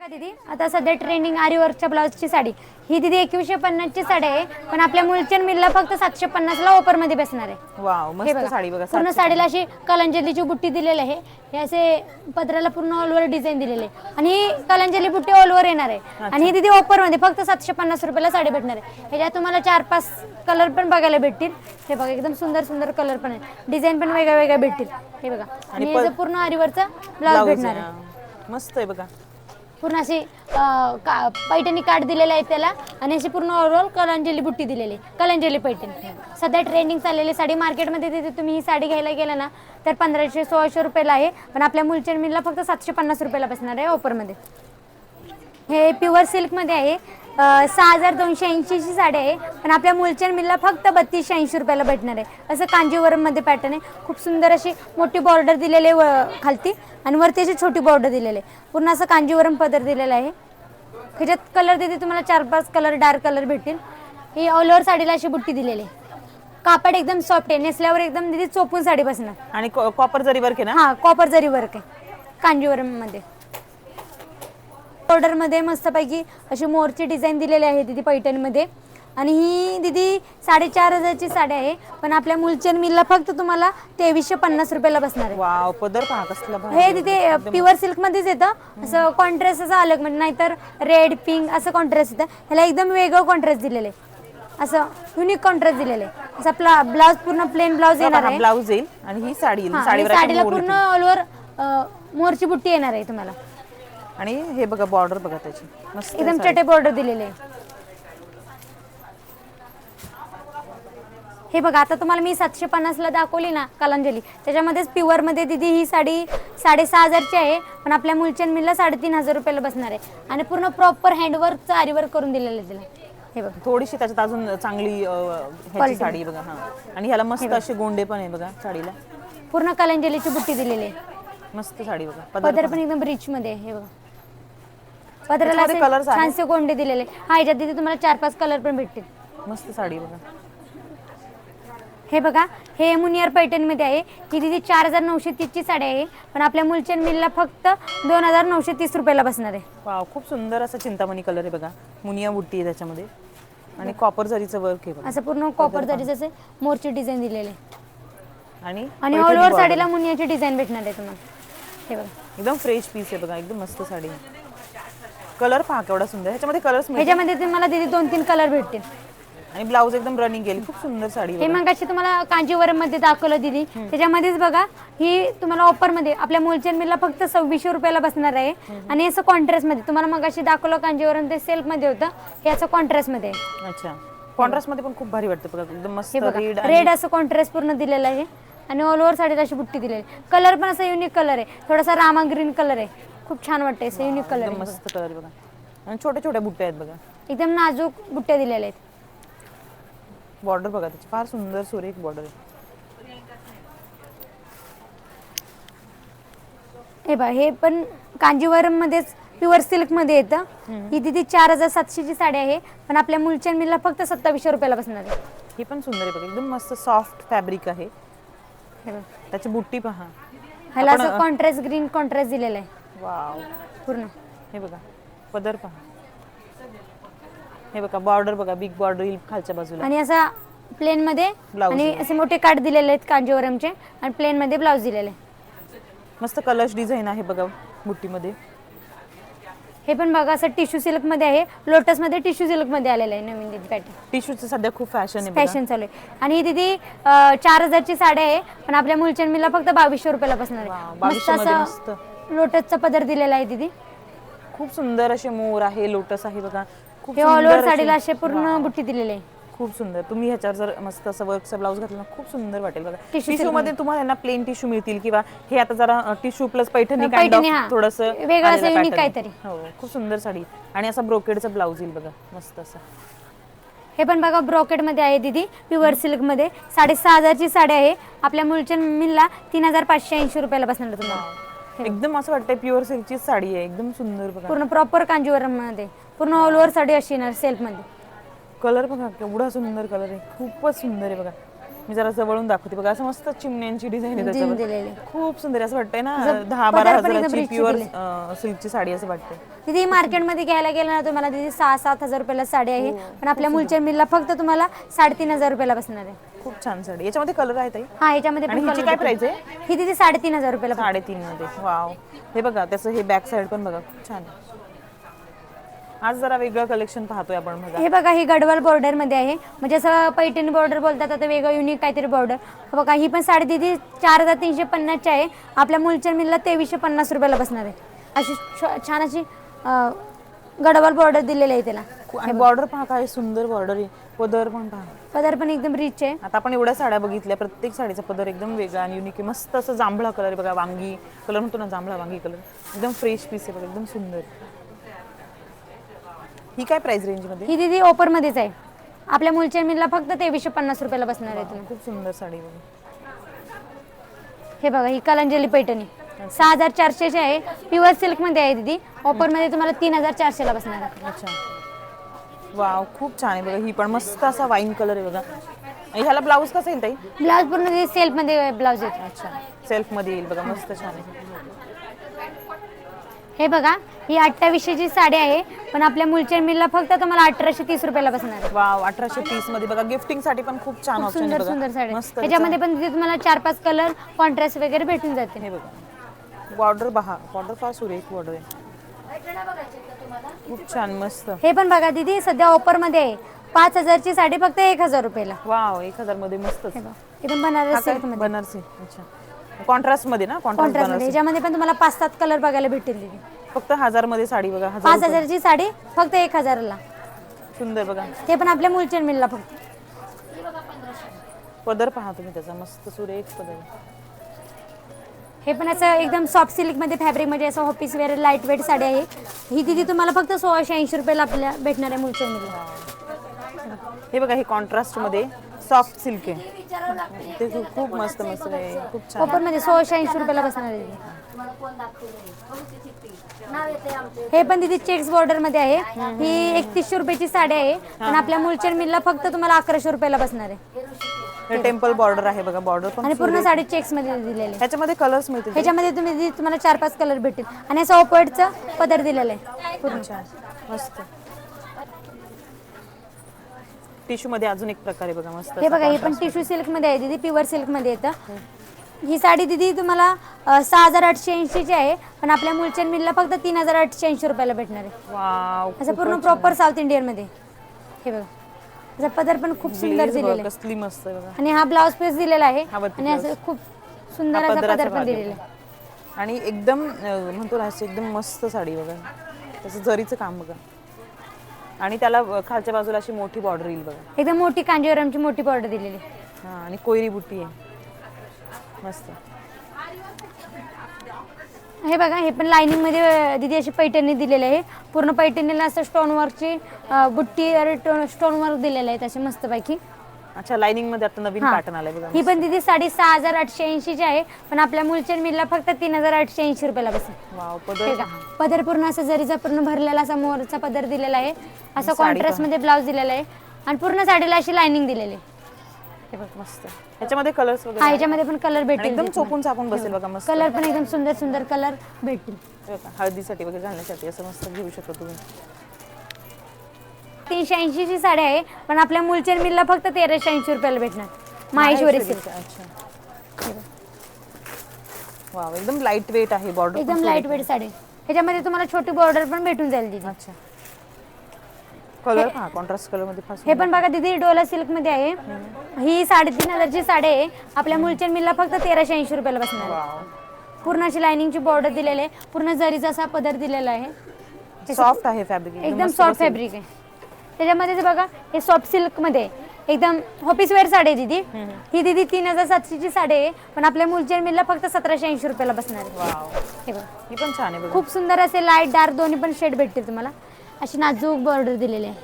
बघा दीदी, आता सध्या ट्रेंडिंग आरी वर्कच्या ब्लाउजची साडी ही दीदी 2150 ची साडी आहे, पण आपल्या मुलचंद मिलला फक्त 750 ला ऑफर मध्ये बसणार आहे. वाव, हे मस्त साडी बघा. पूर्ण साडीला अशी कलांजलीची बुट्टी दिलेली आहे. हे असे पदराला पूर्ण ऑल ओव्हर डिझाईन दिलेले आहे आणि ही कलांजली बुट्टी ऑल ओव्हर येणार आहे. आणि ही दीदी ऑफर मध्ये फक्त 750 रुपयाला साडी भेटणार आहे. ह्याच्यात तुम्हाला 4-5 कलर पण बघायला भेटतील. हे बघा, एकदम सुंदर सुंदर कलर पण आहे, डिझाईन पण वेगळ्या वेगळ्या भेटतील. हे बघा, आणि याचं पूर्ण आरी वर्कचा ब्लाउज भेटणार आहे. मस्त आहे बघा. पूर्ण अशी पैठणी काट दिलेला आहे त्याला आणि अशी पूर्ण ओव्हरऑल कलांजली बुट्टी दिलेली, कलांजली पैठणी. सध्या ट्रेंडिंग चाललेली साडी मार्केटमध्ये तिथे तुम्ही ही साडी घ्यायला गेला ना तर 1500-1600 रुपयाला आहे, पण आपल्या मुलचंद मिलला फक्त 750 रुपयाला बसणार आहे ऑफरमध्ये. हे प्युअर सिल्कमध्ये आहे. 6280 ची साडी आहे, पण आपल्या मुलचंद मिलला फक्त 3280 रुपयाला भेटणार आहे. असं कांजीवरममध्ये पॅटर्न आहे. खूप सुंदर अशी मोठी बॉर्डर दिलेली आहे खालती आणि वरती अशी छोटी बॉर्डर दिलेली आहे. पूर्ण असं कांजीवरम पदर दिलेला आहे. ह्याच्यात कलर देते तुम्हाला 4-5 कलर डार्क कलर भेटतील. ही ऑल ओव्हर साडीला अशी बुट्टी दिलेली आहे. कापड एकदम सॉफ्ट आहे, नेसल्यावर एकदम दिदी चोपून साडी बसणार. आणि कॉपर जरी वर्क आहे ना? हा, कॉपर जरी वर्क आहे कांजीवरममध्ये. बॉर्डर मध्ये मस्तपैकी अशी मोरची डिझाईन दिलेली आहे दिदी पैठणमध्ये. आणि ही दिदी 4500 ची साडी आहे, पण आपल्या मुलचंद मिलला फक्त तुम्हाला 2350 रुपयाला बसणार आहे. वाव, पदर पहा कसला भारी. हे तिथे प्युअर सिल्क मध्येच येतं. असं कॉन्ट्रास्ट असं अलग, म्हणजे नाहीतर रेड पिंक असं कॉन्ट्रास्ट येतं. ह्याला एकदम वेगळं कॉन्ट्रास्ट दिलेलं आहे, असं युनिक कॉन्ट्रास्ट दिलेलं आहे. असं आपला ब्लाउज पूर्ण प्लेन ब्लाउज येणार आहे. ब्लाउज येईल आणि ही साडी येईल. साडीला पूर्ण ऑल ओव्हर मोरची बुट्टी येणार आहे तुम्हाला. आणि हे बघा बॉर्डर बघा त्याची, मस्त एकदम चटे बॉर्डर दिलेले आहे. हे बघा, आता तुम्हाला मी 750 ला दाखवली ना कलांजली, त्याच्यामध्येच प्युअर मध्ये दिदी ही साडी 6500 ची आहे, पण आपल्या मुलचंद मिलला 3500 रुपयाला बसणार आहे. आणि पूर्ण प्रॉपर हँडवर्कचं आरीवर्क करून दिलेलं आहे तिला. हे बघा, थोडीशी त्याच्यात अजून चांगली ह्याची साडी बघा. हा, आणि ह्याला मस्त असे गोंडे पण आहे बघा साडीला. पूर्ण कलांजलीची बुट्टी दिलेली आहे. मस्त साडी बघा. पदर पण एकदम रिच मध्ये आहे. हे बघा, पदराला छानसे गोंडे दिलेले. हा, याच्यात तिथे तुम्हाला 4-5 कलर पण भेटतील. मस्त साडी बघा. हे बघा, हे मुनियार पैठण मध्ये आहे. ही तिथे 4930 ची साडी आहे, पण आपल्या मुलचंद मिलला फक्त 2930 रुपयाला बसणार आहे. वाव, खूप सुंदर असा चिंतामणी कलर आहे बघा. मुनिया बुट्टी आहे त्याच्यामध्ये आणि कॉपर जरीचं वर्क आहे बघा. असं पूर्ण कॉपर जरीचं असे मोरची डिझाइन दिलेली आहे. आणि ऑल ओव्हर साडीला मुनियाची डिझाइन भेटणार आहे तुम्हाला. हे बघा, एकदम फ्रेश पीस आहे बघा, एकदम मस्त साडी. कलर पहा केवढा सुंदर. ह्याच्यामध्ये कलर्स ह्याच्यामध्ये तुम्हाला दिदी 2-3 कलर भेटतील. आणि ब्लाउज एकदम रनिंग गेली. खूप सुंदर साडी. हे मगाशी तुम्हाला कांजीवरम मध्ये दाखवलं दिदी, त्याच्यामध्येच बघा ही तुम्हाला ऑफर मध्ये आपल्या मुलचंद मिलला फक्त 2600 रुपयाला बसणार आहे. आणि असं कॉन्ट्रास्ट मध्ये तुम्हाला मगाशी दाखवलं कांजीवरम, ते सेल्फ मध्ये होतं, हे असं कॉन्ट्रास्ट मध्ये आहे. अच्छा, कॉन्ट्रास्ट मध्ये पण खूप भारी वाटतं बघा, एकदम मस्त. रेड असं कॉन्ट्रास्ट पूर्ण दिलेलं आहे आणि ऑल ओव्हर साडीला अशी बुट्टी दिलेली. कलर पण असा युनिक कलर आहे, थोडासा रामा ग्रीन कलर आहे. खूप छान वाटतंय, असं युनिक कलर आहे. मस्त कलर बघा. आणि छोट्या छोट्या बुट्ट्या आहेत बघा, एकदम नाजूक बुट्ट्या दिलेल्या आहेत. बॉर्डर बघा त्याची, फार सुंदर सुरेख बॉर्डर आहे. हे बघा, हे पण कांजीवरम मध्येच प्युअर सिल्क मध्ये येतं. ही तिथे 4700 ची साडी आहे, पण आपल्या मुलचंद मिलला फक्त 2700 रुपयाला बसणार आहे. ही पण सुंदर आहे बघा, एकदम मस्त सॉफ्ट फॅब्रिक आहे. हे बघा, त्याची बुट्टी पहा. ह्याला असं कॉन्ट्रास्ट ग्रीन कॉन्ट्रास्ट दिलेलं आहे. वाव, पूर्ण. हे बघा, पदर पहा. हे बघा, बॉर्डर बघा, बिग बॉर्डर येईल खालच्या बाजूला. आणि असा प्लेन मध्ये आणि असे मोठे काट दिलेले आहेत कांजीवरमचे, आणि प्लेन मध्ये ब्लाउज दिलेले. मस्त कलर्स डिझाईन आहे बघा बुट्टीमध्ये. हे पण बघा, असं टिश्यू सिल्क मध्ये आहे. लोटस मध्ये टिश्यू सिल्क मध्ये आलेलं आहे नवीन दिदी पॅटर्न. टिश्यूचं सध्या खूप फॅशन आहे, फॅशन चालू आहे. आणि ही दिदी 4000 ची साडी आहे, पण आपल्या मुलचंद मिलला फक्त 2200 रुपयाला बसणार आहे. मस्त असं लोटसचा पदर दिलेला आहे दिदी. खूप सुंदर असे मोर आहे, लोटस आहे बघा. हे ऑल ओव्हर साडीला असे पूर्ण बुट्टी दिलेली आहे. खूप सुंदर. तुम्ही ह्याच्यावर जर मस्त असं वर्कचा ब्लाउज घातला ना, खूप सुंदर वाटेल बघा. टिश्यू मध्ये तुम्हाला ना प्लेन टिश्यू मिळतील, किंवा हे आता जरा टिश्यू प्लस पैठणी थोडंसं वेगळं असं युनिक काहीतरी. हो, खूप सुंदर साडी. आणि असा ब्रोकेडचा ब्लाउज येईल बघा, मस्त असं. हे पण बघा, ब्रोकेड मध्ये आहे दीदी, प्युअर सिल्क मध्ये. 6500 ची साडी आहे, आपल्या मुलचंद मिलला 3580 रुपयाला बसणार तुम्हाला. एकदम असं वाटतंय प्युअर सिल्कची साडी आहे, एकदम सुंदर बघा. पूर्ण प्रॉपर कांजीवरम मध्ये, पूर्ण ऑल ओव्हर साडी अशी येणार सेल्फ मध्ये. कलर बघा केवढा सुंदर कलर आहे, खूपच सुंदर आहे बघा. मी जरा जवळून दाखवते बघा, असं मस्त चिमण्यांची डिझाईन आहे डिझाईन त्याच्यावर. दिलेली. खूप सुंदर असं वाटतंय ना, असं 10-12 पदर पण एकदम हजाराची rich प्युअर दिली. सिल्कची साडी असं वाटतंय. तिथे मार्केटमध्ये घ्यायला गेलं ना तुम्हाला तिथे 6-7 हजार रुपयाला साडी आहे, हो, पण आपल्या मुलचंद मिलला फक्त तुम्हाला 3.5 हजार रुपयाला बसणार आहे. खूप छान साडी. याच्यामध्ये कलर आहेत ताई? हा, याच्यामध्ये आणि पण हिची color काय भेटेल. प्राइस आहे? ही तिथे 3.5 हजार रुपयाला. 3.5 मध्ये. वाव, हे बघा त्याचं हे बॅक साइड पण बघा, खूप छान आहे. आज जरा वेगळं कलेक्शन पाहतोय आपण बघा. हे बघा, ही गडवाल बॉर्डर मध्ये आहे, म्हणजे असं पैठणी बॉर्डर बोलतात आता वेगळं युनिक काहीतरी बॉर्डर. बघा, ही पण साडी दिदी 4,350 ची आहे. आपल्या मुलचंद मिलला 2,350 रुपयाला बसणार आहे. अशी छान अशी गडवाल बॉर्डर दिलेली आहे त्याला. आणि बॉर्डर पहा, काय सुंदर बॉर्डर आहे. पदर पण पहा. पदर पण एकदम रिच आहे. आता आपण एवढ्या साड्या बघितल्या, प्रत्येक साडीचा पदर एकदम वेगळा आणि युनिक आहे. मस्त असं जांभळा कलर आहे बघा, वांगी कलर म्हणतो ना, जांभळा वांगी कलर. एकदम फ्रेश पीस आहे बघा, एकदम सुंदर. ही काय प्राइस रेंज मध्ये? ही दीदी ऑफर मध्येच आहे. आपल्या मुलचंद मिलला फक्त 2,350 रुपयाला बसणार आहे तुम्हाला. खूप सुंदर साडी बघा. हे बघा, ही कलांजली पैठणी 6,400 ची आहे. प्युअर सिल्क मध्ये आहे दीदी. ऑफर मध्ये तुम्हाला 3,400 ला बसणार आहे. अच्छा, वाव, खूप छान आहे बघा. ही पण मस्त असा वाईन कलर आहे बघा. आणि ह्याला ब्लाऊज कसं येईल ताई? ब्लाऊज पूर्ण सेल्फ मध्ये ब्लाऊज येतो. अच्छा, सेल्फ मध्ये येईल बघा, मस्त छान आहे. हे बघा, ही 2800 ची साडी आहे, पण आपल्या मुलचंद मिलला फक्त तुम्हाला 1,830 रुपयाला बसणार आहे. वाव, 1830 मध्ये बघा. गिफ्टिंग साठी पण खूप छान ऑप्शन आहे सुंदर बघा. सुंदर साडी. मस्त. त्याच्यामध्ये पण तिथे तुम्हाला 4-5 कलर कॉन्ट्रास्ट वगैरे भेटून जाते. हे बघा, बॉर्डर पहा, बॉर्डर फार सुरेख बॉर्डर आहे. खूप छान, मस्त. हे पण बघा दीदी, सध्या ऑफर मध्ये आहे. 5,000 ची साडी फक्त 1,000 रुपयाला. वाव, 1000 मध्ये मस्त. हे बघा, एकदम बनारस सिल्क मध्ये. बनारसी. अच्छा, कॉन्ट्रास्ट मध्ये ना, कॉन्ट्रास्ट मध्ये. बनारसी. याच्यामध्ये पण तुम्हाला 5-7 कलर बघायला भेटतील दीदी. फक्त 1000 मध्ये साडी बघा. 5,000 ची साडी फक्त 1,000 ला. सुंदर बघा. ते पण आपल्या मुलचंद मिलला फक्त. पदर पहा तुम्ही त्याचा, मस्त सुरेख पदर आहे. हे पण असं एकदम सॉफ्ट सिल्क मध्ये फॅब्रिक मध्ये असं office wear lightweight sari आहे. ही दीदी तुम्हाला फक्त 1,680 रुपयाला आपल्या भेटणार आहे मुलचंद मिलला. हे बघा, हे कॉन्ट्रास्ट मध्ये सॉफ्ट सिल्क आहे. ते खूप मस्त मस्त आहे, खूप छान. ऑफर मध्ये 1,680 रुपयाला बसणार आहे दीदी. हे पण दीदी चेक्स बॉर्डर मध्ये आहे. ही 3,100 रुपयाची साडी आहे, पण आपल्या मुलचंद मिलला फक्त तुम्हाला 1,100 रुपयाला बसणार आहे. हे टेम्पल बॉर्डर आहे बघा, बॉर्डर पण आणि पूर्ण साडी चेक्स मध्ये दिलेले आहे. ह्याच्यामध्ये कलर्स मिळतील. ह्याच्यामध्ये तुम्हाला 4-5 कलर भेटतील आणि असं ऑफर्डचं पदर दिलेलं आहे पूर्ण. मस्त. टिश्यू मध्ये अजून एक प्रकार आहे बघा, मस्त. हे बघा, हे पण टिश्यू सिल्क मध्ये आहे दीदी, प्युअर सिल्क मध्ये येतं. ही साडी दीदी तुम्हाला 6,880 ची आहे, पण आपल्या मुलचंद मिलला फक्त 3,880 रुपयाला भेटणार आहे. वाव, असं पूर्ण प्रॉपर साऊथ इंडियन मध्ये. हे बघा, त्याचा पदर पण खूप सुंदर दिलेला आहे. कसली मस्त आहे बघा. आणि हा ब्लाउज पीस दिलेला आहे हा वरती आणि असं खूप सुंदर हा असा पदराचा पदर पण भाग आहे. दिलेला आहे. आणि एकदम म्हणतो ना, असं एकदम मस्त साडी बघा. त्याचं जरीचं काम बघा. आणि त्याला खालच्या बाजूला अशी मोठी बॉर्डर येईल बघा. एकदम मोठी कांजीवरमची मोठी बॉर्डर दिलेली आहे. हा, आणि कोयरी बुट्टी आहे, मस्त. हे बघा, हे पण लाइनिंग मध्ये दीदी अशी पैठणी दिलेली आहे. पूर्ण पैठणीला असं स्टोन वर्कची बुट्टी स्टोन वर्क दिलेलं आहे तसे मस्तपैकी. अच्छा, लाइनिंग मध्ये आता नवीन पॅटर्न आलाय बघा. ही पण दीदी साडी 6,880 ची आहे, पण आपल्या मुलचंद मिलला फक्त 3,880 रुपयाला बसेल. वाव, पदर पदर पूर्ण असं जरीचा पूर्ण भरलेला असा मोरचा पदर दिलेला आहे. असं कॉन्ट्रास्ट मध्ये ब्लाउज दिलेला आहे आणि पूर्ण साडीला अशी लाइनिंग दिलेली आहे. हे बघ, मस्त. ह्याच्यामध्ये कलर्स वगैरे हा, ह्याच्यामध्ये पण कलर भेटेल. एकदम चोपून चापून बसेल बघा, मस्त. कलर पण एकदम सुंदर सुंदर कलर भेटतील. हळदीसाठी वगैरे घालण्यासाठी असं मस्त घेऊ शकतो तुम्ही. 380 ची साडी आहे, पण आपल्या मुलचंद मिलला फक्त 1,380 रुपयाला भेटणार. माहेश्वरी सिल्क. अच्छा, वाव, एकदम लाईट वेट आहे बॉर्डर. एकदम लाईट वेट साडी. ह्याच्यामध्ये तुम्हाला छोटी बॉर्डर पण भेटून जाईल दीदी. अच्छा, कलर हा कॉन्ट्रास्ट कलर मध्ये फास्ट. हे पण बघा दीदी, डोला सिल्क मध्ये आहे. ही 3,500 ची साडी आहे, आपल्या मुलचंद मिलला फक्त 1,380 रुपयाला बसणार. वाव, पूर्ण अशी लाइनिंगची बॉर्डर दिलेली आहे, पूर्ण जरीचा असा पदर दिलेला आहे. सॉफ्ट आहे फॅब्रिक, एकदम सॉफ्ट फॅब्रिक आहे. त्याच्यामध्ये बघा, हे सॉफ्ट सिल्क मध्ये एकदम ऑफिस वेअर साडी आहे दीदी. ही दीदी 3,700 ची साडी आहे, पण आपल्या मुलचंद मिलला फक्त 1,780 रुपयाला बसणार आहे. वाव, हे बघा, ही पण छान आहे बघा. खूप सुंदर असे लाईट डार्क दोन्ही पण शेड भेटतील तुम्हाला. अशी नाजूक बॉर्डर दिलेली आहे.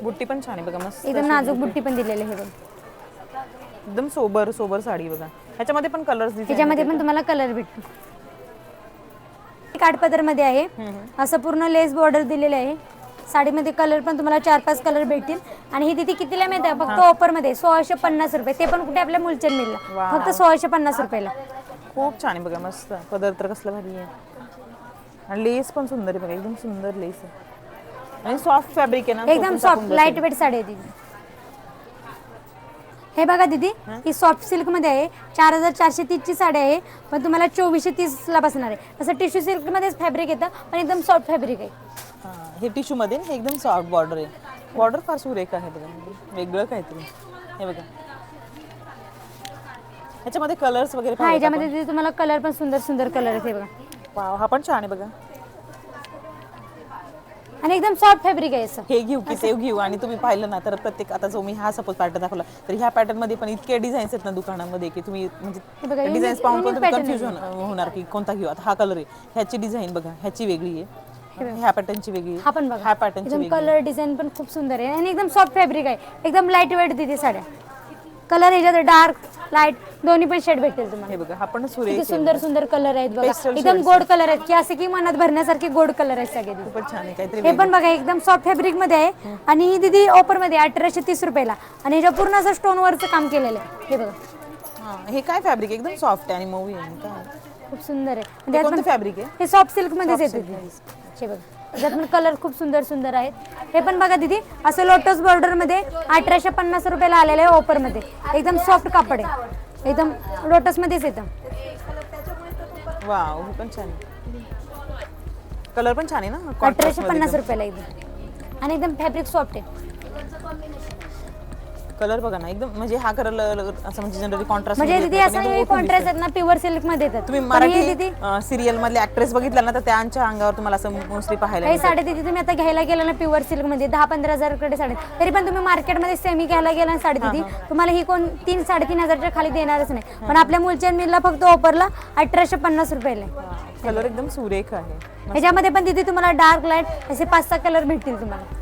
बुट्टी पण छान आहे बघा, मस्त. एकदम नाजूक बुट्टी पण दिलेली आहे. हे बघा, एकदम सोबर सोबर साडी बघा. ह्याच्यामध्ये पण कलर्स दिसतात. ह्याच्यामध्ये पण तुम्हाला कलर भेटतील. काठपदर मध्ये आहे, असं पूर्ण लेस बॉर्डर दिलेले आहे. साडीमध्ये कलर पण तुम्हाला 4-5 कलर भेटतील. आणि ही दीदी कितीला मिळते फक्त ऑफरमध्ये 1650 रुपये, ते पण कुठे आपल्या मुलचंद मिळला फक्त 1650 रुपयाला. खूप छान आहे बघा, मस्त पदर तर कसला भारी आहे. आणि लेस पण सुंदर आहे बघा, एकदम सुंदर लेस आहे आणि सॉफ्ट फॅब्रिक आहे ना, एकदम सॉफ्ट लाईट वेट साडी आहे दीदी. हे बघा दीदी, ही सॉफ्ट सिल्क मध्ये आहे, 4430 ची साडी आहे, पण तुम्हाला 2430 ला बसणार आहे. तसं टिश्यू सिल्क मध्येच फॅब्रिक येतं, पण एकदम सॉफ्ट फॅब्रिक आहे. हे टिश्यू मध्ये हे एकदम सॉफ्ट बॉर्डर आहे. बॉर्डर फार सुरेख आहे बघा, वेगळं काहीतरी. हे बघा ह्याच्यामध्ये कलर्स वगैरे हा, ह्याच्यामध्ये दीदी तुम्हाला कलर पण सुंदर सुंदर कलर आहेत. हे बघा, वाव, हा पण छान आहे बघा. आणि एकदम सॉफ्ट फॅब्रिक आहे असं. हे घेऊ की ते घेऊ, आणि तुम्ही पाहिलं ना तर प्रत्येक, आता जो मी हा सपोज पॅटर्न दाखवला, तर ह्या पॅटर्न मध्ये पण इतके डिझाईन्स आहेत ना दुकानामध्ये की तुम्ही म्हणजे डिझाईन्स पाहून पण तुम्ही कन्फ्युजन होणार की कोणता घेऊ. आता हा कलर आहे, ह्याची डिझाईन बघा, ह्याची वेगळी आहे, ह्या पॅटर्नची वेगळी हा पण बघा, ह्या पॅटर्नची एकदम कलर डिझाईन पण खूप सुंदर आहे आणि एकदम सॉफ्ट फॅब्रिक आहे, एकदम लाईट वेट दीदी साड्या. कलर ह्याच्यात डार्क लाईट दोन्ही पण शेड भेटेल तुम्हाला. हे बघा, हा पण सुरेख किती आहे. सुंदर सुंदर कलर आहेत बघा, Pastel एकदम गोड कलर आहेत की असे की मनात भरण्यासारखे गोड कलर आहेत सगळे दीदी. खूपच छान आहे काहीतरी. हे पण बघा एकदम सॉफ्ट फॅब्रिक मध्ये आहे आणि ही दीदी ऑफर मध्ये 1830 रुपयाला, आणि ह्याच्या पूर्ण असं स्टोन वरचं काम केलेलं आहे. हे बघा, हा, हे काय फॅब्रिक एकदम सॉफ्ट आहे आणि मऊ आहे काय. खूप सुंदर आहे. हे कोणतं फॅब्रिक आहे? हे सॉफ्ट सिल्क मध्येच येते दीदी. हे बघा, त्यात पण कलर खूप सुंदर सुंदर आहेत. हे पण बघा दीदी, असं लोटस बॉर्डर मध्ये 1850 रुपयाला आलेलं आहे ऑफर मध्ये. एकदम सॉफ्ट कापड आहे, एकदम लोटस मध्येच येतं. वाव, हे पण छान आहे. कलर पण छान आहे ना, 1850 रुपयाला एकदम, आणि एकदम फॅब्रिक सॉफ्ट आहे. कलर बघा ना, एकदम म्हणजे हा कलर असं म्हणजे जनरली कॉन्ट्रास्ट म्हणजे दीदी असं कॉन्ट्रास्ट आहेत ना, प्युअर सिल्क मध्ये येतात. तुम्ही पण हे मराठी दीदी, सिरियल मधले ऍक्ट्रेस बघितला ना तर त्यांच्या अंगावर तुम्हाला असं मोस्टली पाहायला काही साडे दीदी तुम्ही आता घ्यायला गेला ना प्युअर सिल्क मध्ये 10-15 हजार कडे साडे, तरी पण तुम्ही मार्केटमध्ये सेमी घ्यायला गेला ना साडे दीदी, तुम्हाला ही कोण 3-3.5 हजारच्या खाली देणारच नाही. पण आपल्या मुलचंद मिलला फक्त ऑफरला 1850 रुपयाला आहे. कलर एकदम सुरेख आहे. ह्याच्यामध्ये पण दीदी तुम्हाला डार्क लाईट असे 5-6 कलर भेटतील तुम्हाला.